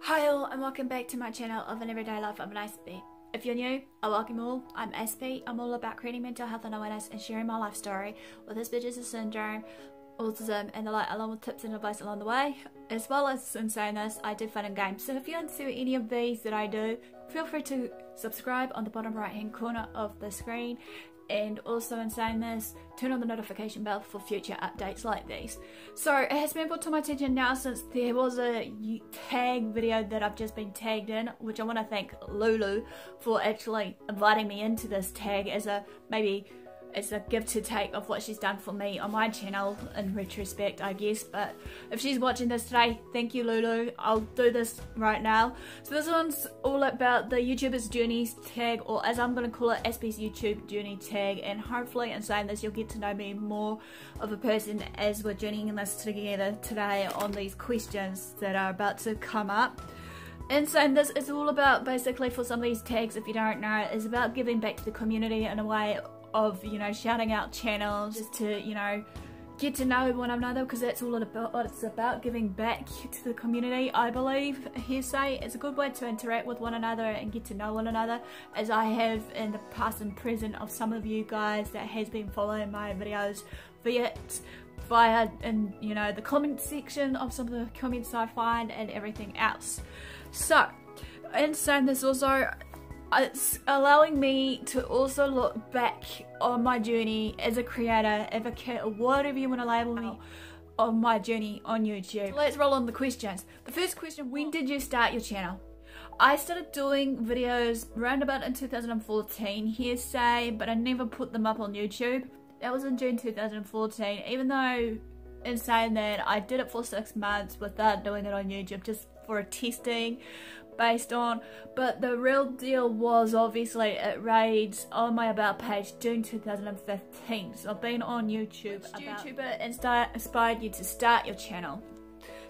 Hi all and welcome back to my channel of an everyday life of an Aspie. If you're new, I welcome you all. I'm Aspie. I'm all about creating mental health and awareness and sharing my life story with Aspie's syndrome, autism and the like, along with tips and advice along the way. As well as in saying this, I do fun and games. So if you're into any of these that I do, feel free to subscribe on the bottom right hand corner of the screen. And also in saying this, turn on the notification bell for future updates like these. So it has been brought to my attention now since there was a tag video that I've just been tagged in, which I want to thank Loulou for actually inviting me into this tag as a it's a give to take of what she's done for me on my channel in retrospect, I guess. But if she's watching this today, thank you Loulou. I'll do this right now. So this one's all about the YouTuber's journeys tag, or as I'm going to call it, Aspie's YouTube journey tag. And hopefully in saying this, you'll get to know me more of a person as we're journeying this together today on these questions that are about to come up. And saying this, it's all about basically, for some of these tags, if you don't know, is about giving back to the community in a way of, you know, shouting out channels just to, you know, get to know one another, because that's all it's about, giving back to the community. I believe, hearsay, it's a good way to interact with one another and get to know one another, as I have in the past and present of some of you guys that has been following my videos via and you know, the comment section of some of the comments I find and everything else. So in saying this, also it's allowing me to also look back on my journey as a creator, advocate, or whatever you want to label me, on my journey on YouTube. Let's roll on the questions. The first question: when did you start your channel? I started doing videos around about in 2014, hearsay, but I never put them up on YouTube. That was in June 2014, even though in saying that I did it for 6 months without doing it on YouTube, just for a testing based on, but the real deal was obviously it raids on my about page June 2015. So I've been on YouTube. Which YouTuber inspired you to start your channel?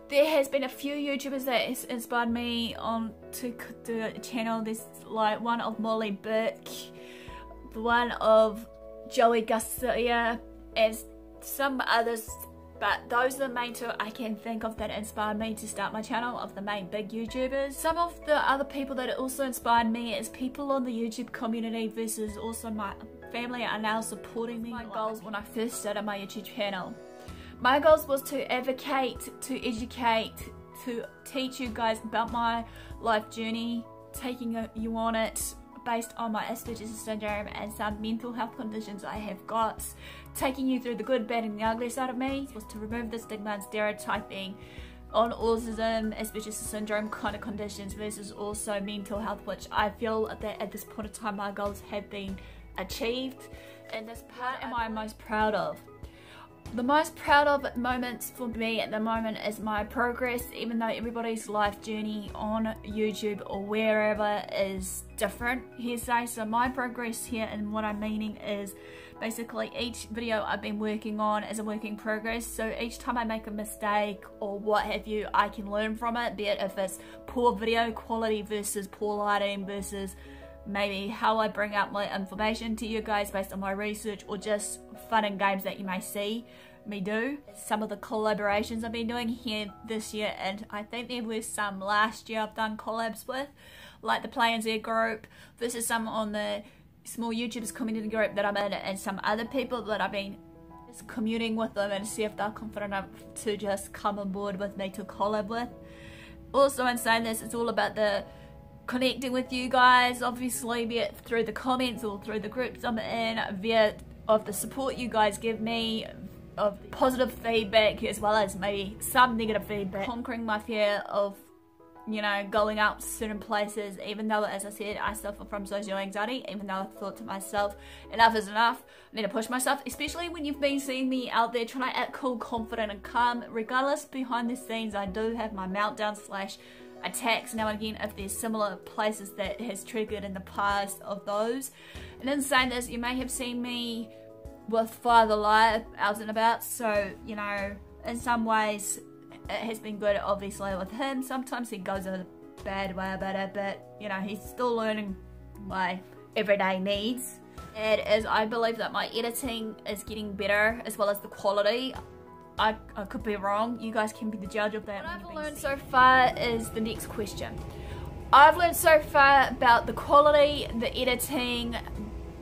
There has been a few YouTubers that has inspired me on to do a channel. There's like one of Molly Burke, one of Joey Garcia, and some others. But those are the main two I can think of that inspired me to start my channel, of the main big YouTubers. Some of the other people that also inspired me is people on the YouTube community versus also my family are now supporting me. My goals when I first started my YouTube channel. My goals was to advocate, to educate, to teach you guys about my life journey, taking you on it based on my Aspie's syndrome and some mental health conditions I have got, taking you through the good, bad and the ugly side of me, was to remove the stigma and stereotyping on autism, Aspie's syndrome kind of conditions versus also mental health, which I feel that at this point in time my goals have been achieved. And this part am I most proud of? The most proud of moments for me at the moment is my progress, even though everybody's life journey on YouTube or wherever is different, hearsay. So my progress here, and what I'm meaning is basically each video I've been working on is a work in progress. So each time I make a mistake or what have you, I can learn from it, be it if it's poor video quality versus poor lighting versus maybe how I bring out my information to you guys based on my research, or just fun and games that you may see me do. Some of the collaborations I've been doing here this year, and I think there was some last year I've done collabs with, like the Play and Z group versus some on the small YouTubers community group that I'm in, and some other people that I've been just commuting with them and see if they're confident enough to just come on board with me to collab with. Also in saying this, it's all about the connecting with you guys, obviously, be it through the comments or through the groups I'm in, via of the support you guys give me, of positive feedback as well as maybe some negative feedback. Conquering my fear of, you know, going out certain places, even though, as I said, I suffer from social anxiety, even though I thought to myself, enough is enough, I need to push myself, especially when you've been seeing me out there trying to act cool, confident and calm. Regardless, behind the scenes I do have my meltdowns / attacks now and again if there's similar places that has triggered in the past of those. And in saying this, you may have seen me with Father Liar out and about, so you know, in some ways it has been good obviously with him. Sometimes he goes a bad way about it, but you know, he's still learning my everyday needs. And as I believe that my editing is getting better as well as the quality, I could be wrong. You guys can be the judge of that. What I've learned so far is the next question. I've learned so far about the quality, the editing,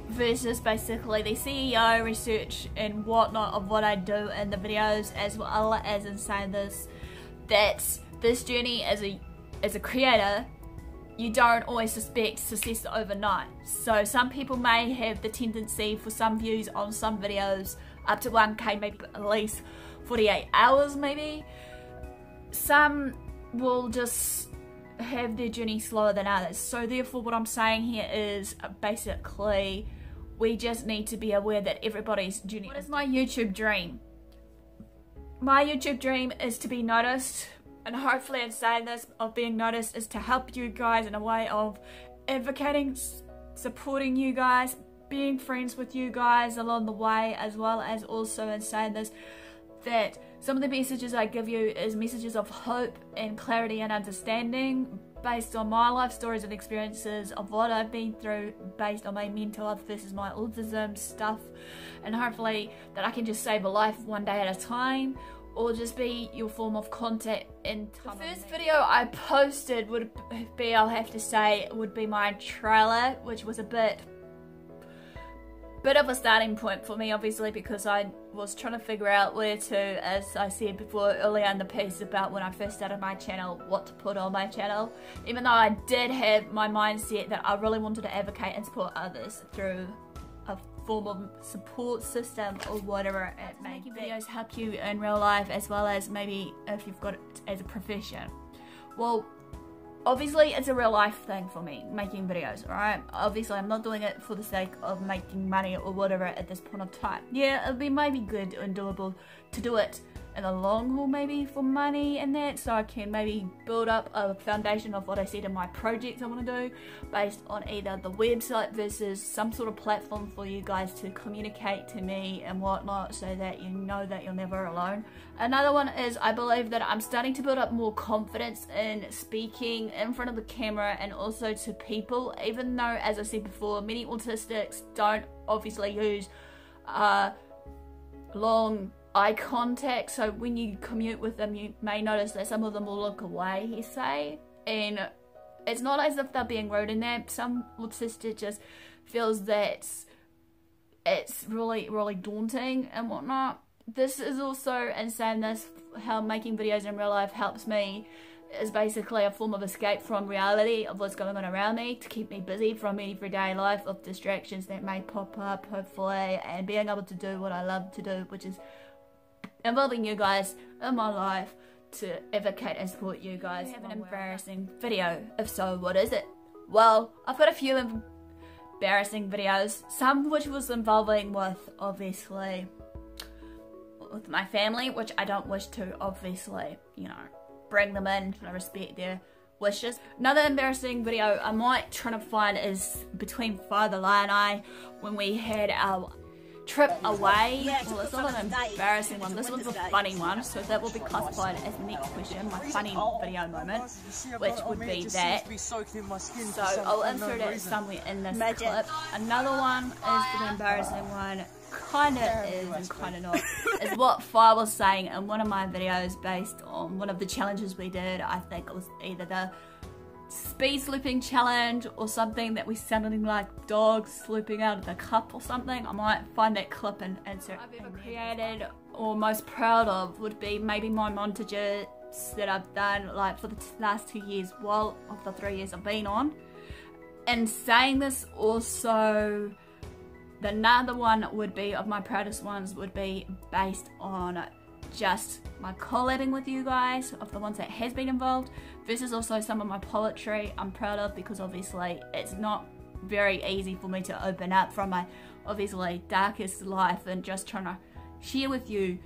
versus basically the SEO research and whatnot of what I do in the videos, as well as in saying this, that this journey as a creator, you don't always expect success overnight. So some people may have the tendency for some views on some videos up to 1K, maybe at least 48 hours maybe. Some will just have their journey slower than others. So therefore what I'm saying here is basically we just need to be aware that everybody's journey. What is my YouTube dream? My YouTube dream is to be noticed, and hopefully in saying this of being noticed is to help you guys in a way of advocating, supporting you guys, being friends with you guys along the way, as well as also in saying this that some of the messages I give you is messages of hope and clarity and understanding based on my life stories and experiences of what I've been through, based on my mental health versus my autism stuff, and hopefully that I can just save a life one day at a time, or just be your form of contact in time. The first video I posted would be, I'll have to say, would be my trailer, which was a bit of a starting point for me, obviously, because I was trying to figure out where to, as I said before earlier in the piece about when I first started my channel, what to put on my channel, even though I did have my mindset that I really wanted to advocate and support others through a form of support system or whatever it may be. Videos help you in real life, as well as maybe if you've got it as a profession. Well, obviously it's a real life thing for me, making videos, alright? Obviously I'm not doing it for the sake of making money or whatever at this point of time. Yeah, it'd be maybe good and doable to do it in the long haul, maybe for money and that, so I can maybe build up a foundation of what I said in my projects I want to do, based on either the website versus some sort of platform for you guys to communicate to me and whatnot, so that you know that you're never alone. Another one is I believe that I'm starting to build up more confidence in speaking in front of the camera and also to people, even though, as I said before, many autistics don't obviously use long eye contact, so when you commute with them you may notice that some of them will look away, he say, and it's not as if they're being rude in that. Some autistic just feels that it's really daunting and whatnot. This is also, in saying this, how making videos in real life helps me, is basically a form of escape from reality of what's going on around me, to keep me busy from everyday life of distractions that may pop up, hopefully, and being able to do what I love to do, which is involving you guys in my life to advocate and support you guys. I have an embarrassing video. If so, what is it? Well, I've got a few embarrassing videos, some which was involving with, obviously, with my family, which I don't wish to, obviously, you know, bring them in. I respect their wishes. Another embarrassing video I might try to find is between Father Lai and I, when we had our trip away. Well, it's not an embarrassing one, this one's a funny one, so that will be classified as the next question, my funny video moment, which would be that. So I'll insert it somewhere in this clip. Another one is the embarrassing one, kinda is and kinda not, is what Fi was saying in one of my videos based on one of the challenges we did. I think it was either the speed slooping challenge or something that we sounded like dogs slooping out of the cup or something. I might find that clip and insert. I've ever created or most proud of would be maybe my montages that I've done like for the last 2 years, well, of the 3 years I've been on. And saying this also, another one would be, of my proudest ones, would be based on just my collabing with you guys, of the ones that has been involved, versus also some of my poetry I'm proud of, because obviously it's not very easy for me to open up from my obviously darkest life and just trying to share with you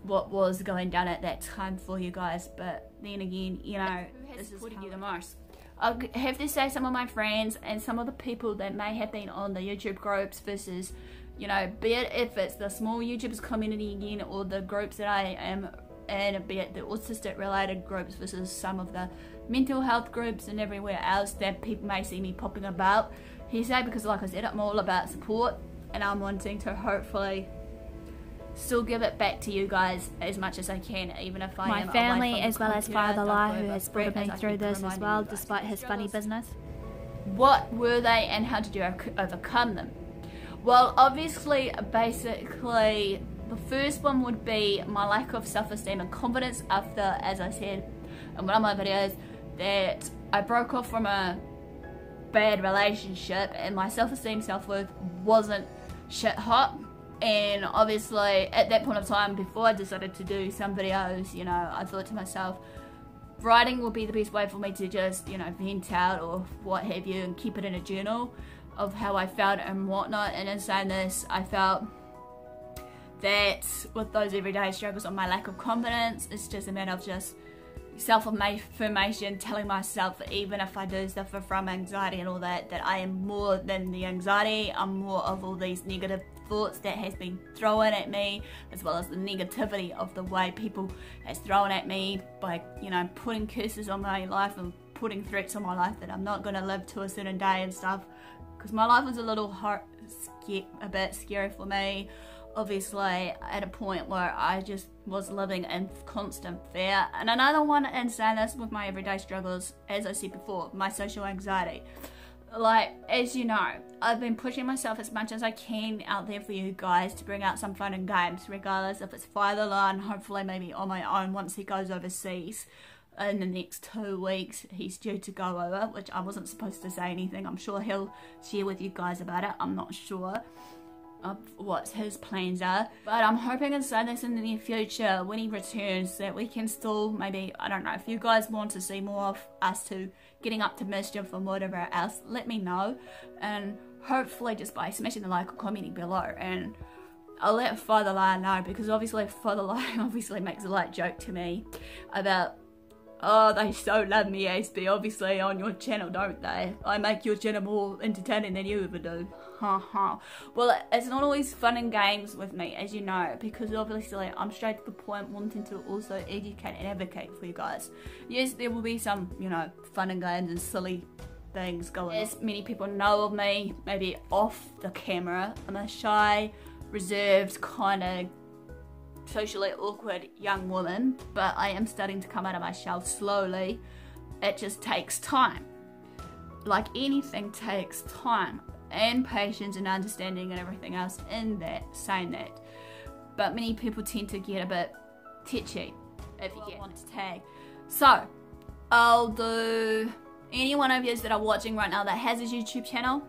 what was going down at that time for you guys. But then again, you know, this is supporting you the most. I have to say some of my friends and some of the people that may have been on the YouTube groups versus, you know, be it if it's the small YouTubers community again or the groups that I am in, be it the autistic related groups versus some of the mental health groups and everywhere else that people may see me popping about. He said, because like I said, I'm all about support and I'm wanting to hopefully still give it back to you guys as much as I can, even if I am my family, away from as well as Father Lai, who has supported me through this as well, guys, despite his funny business. What were they and how did you overcome them? Well, obviously, basically, the first one would be my lack of self-esteem and confidence after, as I said in one of my videos, that I broke off from a bad relationship and my self-esteem, self-worth wasn't shit hot. And obviously at that point of time, before I decided to do some videos, you know, I thought to myself, writing will be the best way for me to just, you know, vent out or what have you, and keep it in a journal of how I felt and whatnot. And in saying this, I felt that with those everyday struggles of my lack of confidence, it's just a matter of just self-affirmation, telling myself that even if I do suffer from anxiety and all that, that I am more than the anxiety. I'm more of all these negative thoughts that has been thrown at me, as well as the negativity of the way people has thrown at me by, you know, putting curses on my life and putting threats on my life that I'm not going to live to a certain day and stuff, because my life was a little a bit scary for me. Obviously at a point where I just was living in constant fear. And another one, and saying this with my everyday struggles, as I said before, my social anxiety. Like, as you know, I've been pushing myself as much as I can out there for you guys to bring out some fun and games, regardless if it's Father Lai, hopefully maybe on my own once he goes overseas. In the next 2 weeks he's due to go over, which I wasn't supposed to say anything. I'm sure he'll share with you guys about it. I'm not sure of what his plans are, but I'm hoping and saying this in the near future when he returns, that we can still maybe, I don't know, if you guys want to see more of us two getting up to mischief and whatever else, let me know, and hopefully just by smashing the like or commenting below. And I'll let Father Lai know, because obviously Father Lai obviously makes a light joke to me about, oh, they so love me, Aspie, obviously on your channel, don't they? I make your channel more entertaining than you ever do. Ha. Well, it's not always fun and games with me, as you know, because obviously I'm straight to the point, wanting to also educate and advocate for you guys. Yes, there will be some, you know, fun and games and silly things going on. As many people know of me, maybe off the camera, I'm a shy, reserved, kind of socially awkward young woman, but I am starting to come out of my shell slowly. It just takes time. Like anything takes time and patience and understanding and everything else in that, saying that. But many people tend to get a bit tetchy if you want to tag. So I'll do any one of you that are watching right now that has a YouTube channel,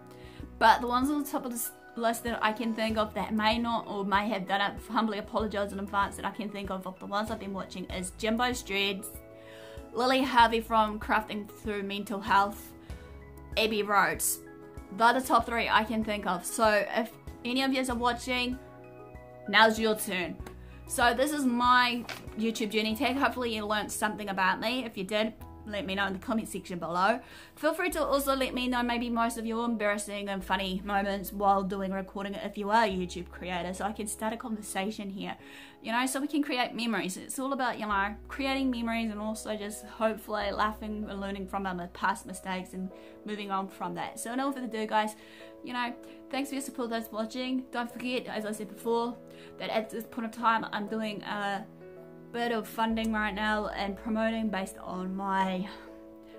but the ones on the top of this list that I can think of that may not or may have done it, humbly apologise in advance, that I can think of the ones I've been watching is Jimbo's Dreads, Lily Harvey from Crafting Through Mental Health, Abby Rhodes. They're the top 3 I can think of. So if any of you are watching, now's your turn. So this is my YouTube journey tag. Hopefully you learned something about me. If you did, let me know in the comment section below. Feel free to also let me know maybe most of your embarrassing and funny moments while recording it if you are a YouTube creator, so I can start a conversation here, you know, so we can create memories. It's all about, you know, creating memories and also just hopefully laughing and learning from our past mistakes and moving on from that. So no further ado, guys, you know, thanks for your support, those watching. Don't forget, as I said before, that at this point of time I'm doing a bit of funding right now and promoting based on my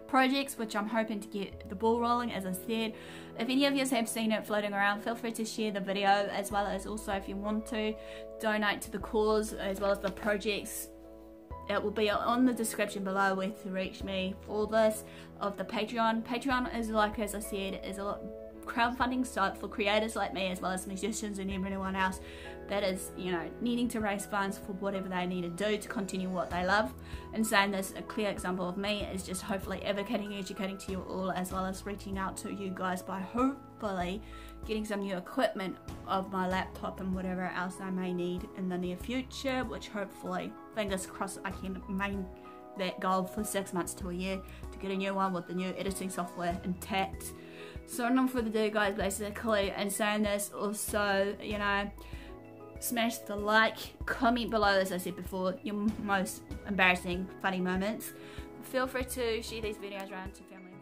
projects, which I'm hoping to get the ball rolling. As I said, if any of you have seen it floating around, feel free to share the video, as well as also if you want to donate to the cause as well as the projects. It will be on the description below where to reach me for this, of the Patreon. Patreon is, like as I said, is a crowdfunding site for creators like me, as well as musicians and everyone else that is, you know, needing to raise funds for whatever they need to do to continue what they love. And saying this, a clear example of me is just hopefully advocating, educating to you all, as well as reaching out to you guys by hopefully getting some new equipment of my laptop and whatever else I may need in the near future, which hopefully, fingers crossed, I can maintain that goal for 6 months to a year to get a new one with the new editing software intact. So no further ado, guys, basically, and saying this, also, you know, smash the like, comment below, as I said before, your most embarrassing, funny moments. Feel free to share these videos around to family.